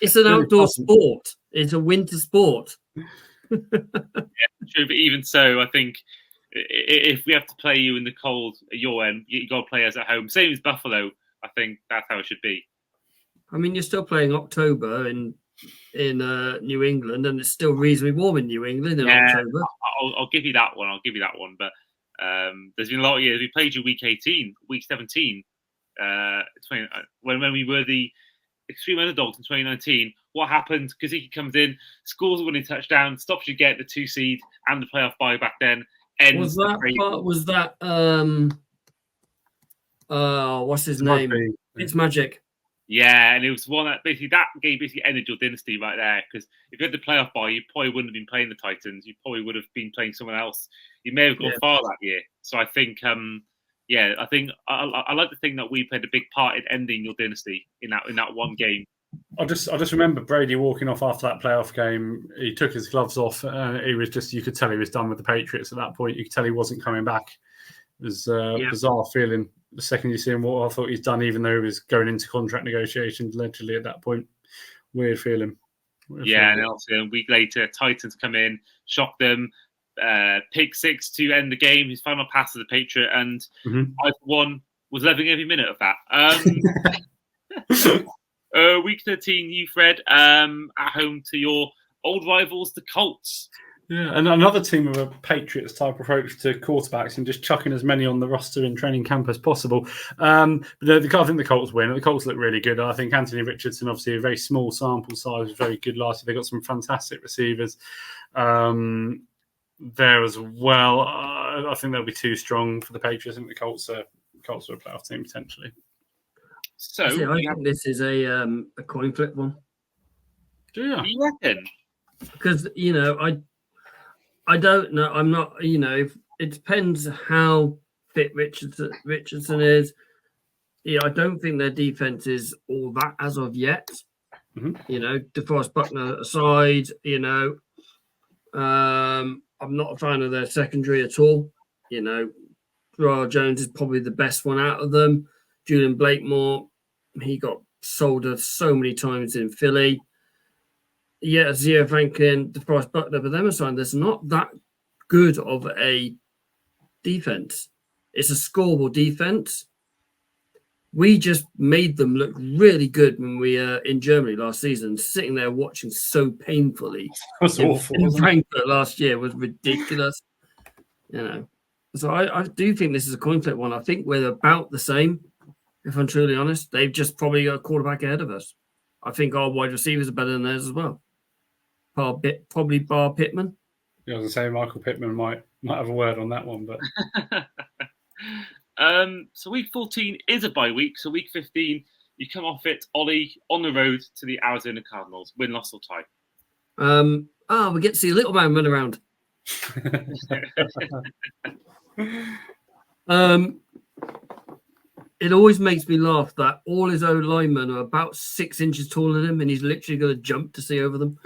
Speaker 3: It's an outdoor sport. It's a winter sport.
Speaker 1: Yeah, true. But even so, I think if we have to play you in the cold at your end, you got to play us at home. Same as Buffalo. I think that's how it should be. I
Speaker 3: mean, you're still playing October in New England, and it's still reasonably warm in New England in October.
Speaker 1: I'll give you that one. But there's been a lot of years. We played you week 18, week 17. When we were the extreme underdogs in 2019, what happened? Kaziki comes in, scores a winning touchdown, stops you get the 2 seed and the playoff bye back then.
Speaker 3: Was that what's his name? It's Magic.
Speaker 1: Yeah, and it was one that basically ended your dynasty right there. Because if you had the playoff bye, you probably wouldn't have been playing the Titans. You probably would have been playing someone else. You may have gone far that year. So I think, I think I like to think that we played a big part in ending your dynasty in that one game.
Speaker 2: I just remember Brady walking off after that playoff game. He took his gloves off. He was just, you could tell he was done with the Patriots at that point. You could tell he wasn't coming back. It was a bizarre feeling. The second you see him walk, I thought he's done, even though he was going into contract negotiations allegedly at that point. Weird feeling.
Speaker 1: And also a week later, Titans come in, shock them, pick 6 to end the game. His final pass to the Patriot, and I, for one, was loving every minute of that. Week 13, you, Fred, at home to your old rivals, the Colts.
Speaker 2: Yeah, and another team with a Patriots type approach to quarterbacks and just chucking as many on the roster in training camp as possible. I think the Colts win. The Colts look really good. I think Anthony Richardson, obviously a very small sample size, was very good last year. They got some fantastic receivers there as well. I think they'll be too strong for the Patriots. I think the Colts are a playoff team potentially.
Speaker 3: So I think this is a coin flip one.
Speaker 2: Yeah.
Speaker 1: You reckon?
Speaker 3: because I don't know. I'm not. It depends how fit Richardson is. I don't think their defense is all that as of yet.
Speaker 2: Mm-hmm.
Speaker 3: DeForest Buckner aside, I'm not a fan of their secondary at all. Jerod Jones is probably the best one out of them. Julian Blakemore, he got sold so many times in Philly. Yeah, Zia Franklin, DeForest Buckner, but them aside, there's not that good of a defense. It's a scoreable defense. We just made them look really good when we in Germany last season, sitting there watching so painfully.
Speaker 2: That's awful.
Speaker 3: In Frankfurt last year was ridiculous. So I do think this is a coin flip one. I think we're about the same, if I'm truly honest. They've just probably got a quarterback ahead of us. I think our wide receivers are better than theirs as well. Probably bar Pittman.
Speaker 2: Yeah, I was going to say Michael Pittman might have a word on that one, but
Speaker 1: so week 14 is a bye week. So week 15, you come off it, Ollie, on the road to the Arizona Cardinals. Win, loss, or tie?
Speaker 3: We get to see a little man run around. It always makes me laugh that all his own linemen are about 6 inches taller than him, and he's literally going to jump to see over them.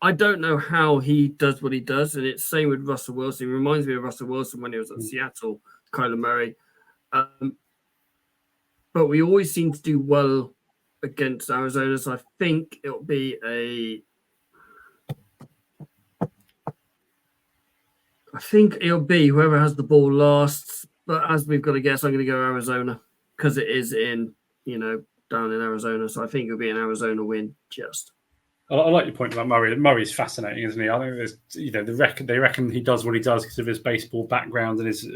Speaker 3: I don't know how he does what he does, and it's same with Russell Wilson. He reminds me of Russell Wilson when he was at Seattle, Kyler Murray. But we always seem to do well against Arizona, so I think it'll be whoever has the ball last. But as we've got to guess, I'm going to go Arizona because it is in, down in Arizona. So I think it'll be an Arizona win just.
Speaker 2: I like your point about Murray. Murray's fascinating, isn't he? I think there's, they reckon he does what he does because of his baseball background and his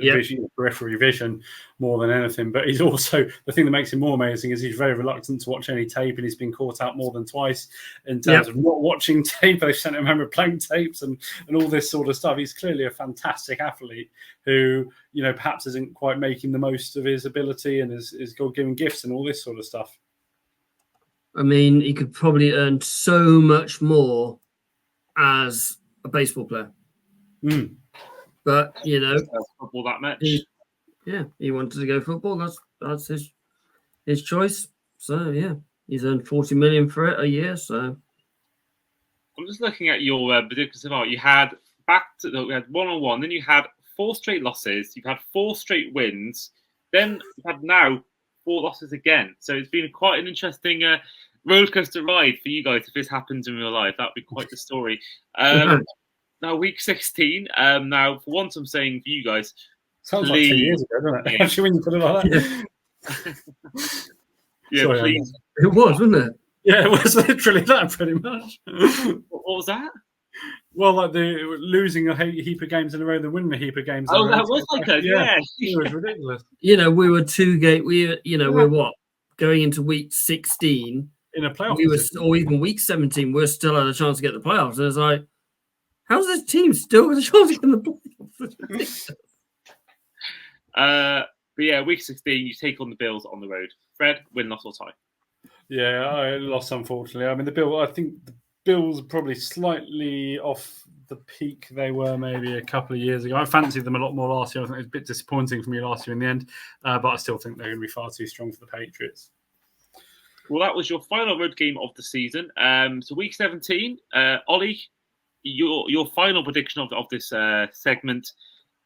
Speaker 2: periphery vision more than anything. But he's also, the thing that makes him more amazing is he's very reluctant to watch any tape, and he's been caught out more than twice in terms of not watching tape. They've sent him home with blank tapes and all this sort of stuff. He's clearly a fantastic athlete who, perhaps isn't quite making the most of his ability and his God-given gifts and all this sort of stuff.
Speaker 3: I mean, he could probably earn so much more as a baseball player. But,
Speaker 1: football that much.
Speaker 3: He wanted to go football. That's his choice. So, yeah, he's earned $40 million for it a year. So
Speaker 1: I'm just looking at your predictions about you had we had 1-1, then you had 4 straight losses, you've had 4 straight wins, then you've had now 4 losses again. So it's been quite an interesting rollercoaster ride for you guys. If this happens in real life, that would be quite the story. Now, week 16. Now, for once, I'm saying for you guys,
Speaker 2: sounds like 2 years ago, doesn't it?
Speaker 1: Yeah.
Speaker 2: Actually, when you put it like that.
Speaker 1: Sorry, please.
Speaker 3: It was, wasn't it?
Speaker 2: Yeah, it was literally that, pretty much.
Speaker 1: What was that?
Speaker 2: Well, like the losing a heap of games in a row, the winning a heap of games.
Speaker 1: Oh, that was like a
Speaker 2: It was ridiculous.
Speaker 3: We were 2 games. We're what, going into week 16
Speaker 2: in a playoff.
Speaker 3: Or even week 17. We're still had a chance to get the playoffs. And it's like, how's this team still got a chance to get the playoffs?
Speaker 1: But yeah, week 16, you take on the Bills on the road. Fred, win, loss, or tie?
Speaker 2: Yeah, I lost, unfortunately. I mean, I think the Bills are probably slightly off the peak they were maybe a couple of years ago. I fancied them a lot more last year. I think it was a bit disappointing for me last year in the end, but I still think they're going to be far too strong for the Patriots.
Speaker 1: Well, that was your final road game of the season. So week 17, Ollie, your final prediction of this segment,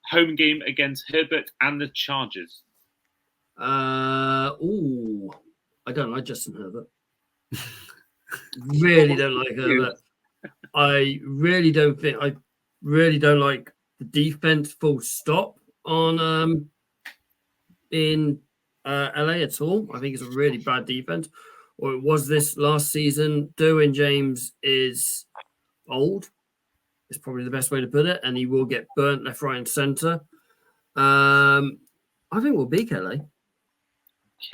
Speaker 1: home game against Herbert and the Chargers.
Speaker 3: I don't like Justin Herbert. Really don't like Herbert. I really don't like the defense full stop on in LA at all. I think it's a really bad defense. Or it was this last season. Derwin James is old. It's probably the best way to put it, and he will get burnt left, right, and center. I think we'll beat LA.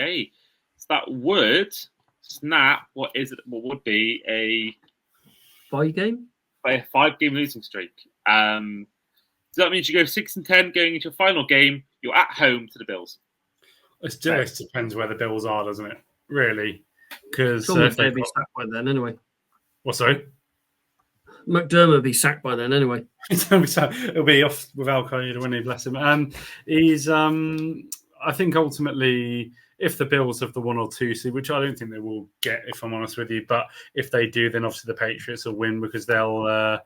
Speaker 1: Okay, so that would snap. What would be a
Speaker 3: 5-game?
Speaker 1: A 5-game losing streak. So that means you go 6-10 going into your final game. You're at home to the Bills.
Speaker 2: It depends where the Bills are, doesn't it? Really, because
Speaker 3: they'd be stuck by then anyway.
Speaker 2: What, sorry?
Speaker 3: McDermott will be sacked by then anyway.
Speaker 2: It'll be off with Al Qaeda, when he bless him. I think ultimately, if the Bills have the 1 or 2 seed, which I don't think they will get, if I'm honest with you, but if they do, then obviously the Patriots will win because they'll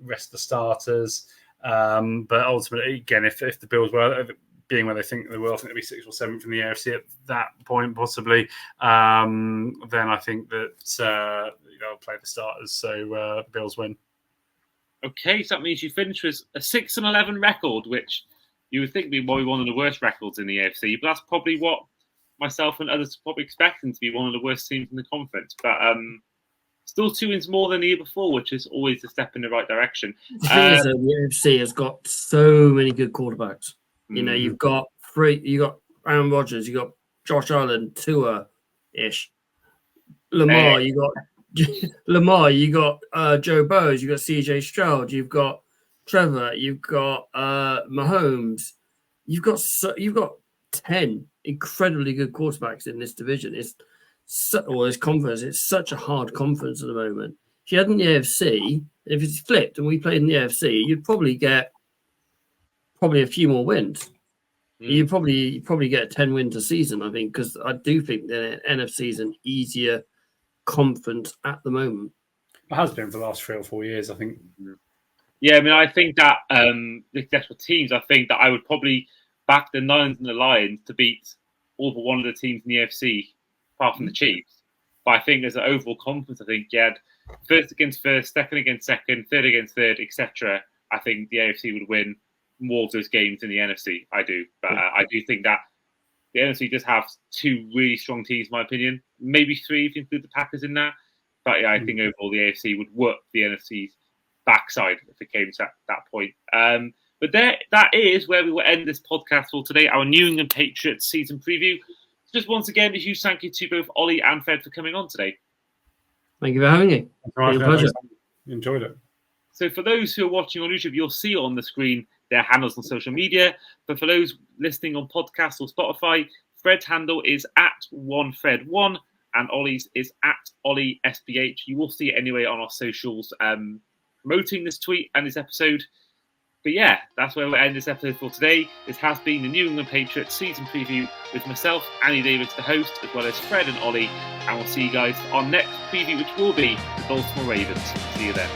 Speaker 2: rest the starters. But ultimately, again, if the Bills were being where they think they will, I think they'll be 6th or 7th in the AFC at that point, possibly. Then I think that they'll play the starters, so Bills win.
Speaker 1: Okay, so that means you finish with a 6-11 record, which you would think would be probably one of the worst records in the AFC, but that's probably what myself and others are probably expecting to be one of the worst teams in the conference. But still 2 wins more than the year before, which is always a step in the right direction.
Speaker 3: The thing is, the AFC has got so many good quarterbacks. You know, you've got Aaron Rodgers, you've got Josh Allen, Tua-ish. Lamar, you got Joe Burrow, you got CJ Stroud, you've got Trevor, you've got Mahomes, you've got 10 incredibly good quarterbacks in this division. This conference. It's such a hard conference at the moment. If you had in the AFC, if it's flipped and we played in the AFC, you'd probably get a few more wins. You probably get 10 wins a season, I think, because I do think the NFC is an easier conference at the moment.
Speaker 2: It has been for the last 3 or 4 years, I think.
Speaker 1: Yeah, I mean, I think that the actual teams, I think that I would probably back the Lions and the Lions to beat all but one of the teams in the AFC, apart from the Chiefs. But I think as an overall conference, I think you had first against first, second against second, third against third, etc. I think the AFC would win more of those games than the NFC. I do. But I do think that the NFC does have 2 really strong teams, in my opinion. Maybe 3 if you include the Packers in that. But yeah, I think overall the AFC would work the NFC's backside if it came to that point. But that is where we will end this podcast for today, our New England Patriots season preview. Just once again, a huge thank you to both Ollie and Fred for coming on today.
Speaker 3: Thank you for having me. It's a pleasure.
Speaker 2: Enjoyed it.
Speaker 1: So for those who are watching on YouTube, you'll see on the screen their handles on social media. But for those listening on podcast or Spotify, Fred's handle is @1Fred1 and Ollie's is @OllieSBH. You will see it anyway on our socials promoting this tweet and this episode. But yeah, that's where we'll end this episode for today. This has been the New England Patriots season preview with myself, Annie Davis, the host, as well as Fred and Ollie. And we'll see you guys on next preview, which will be the Baltimore Ravens. See you then.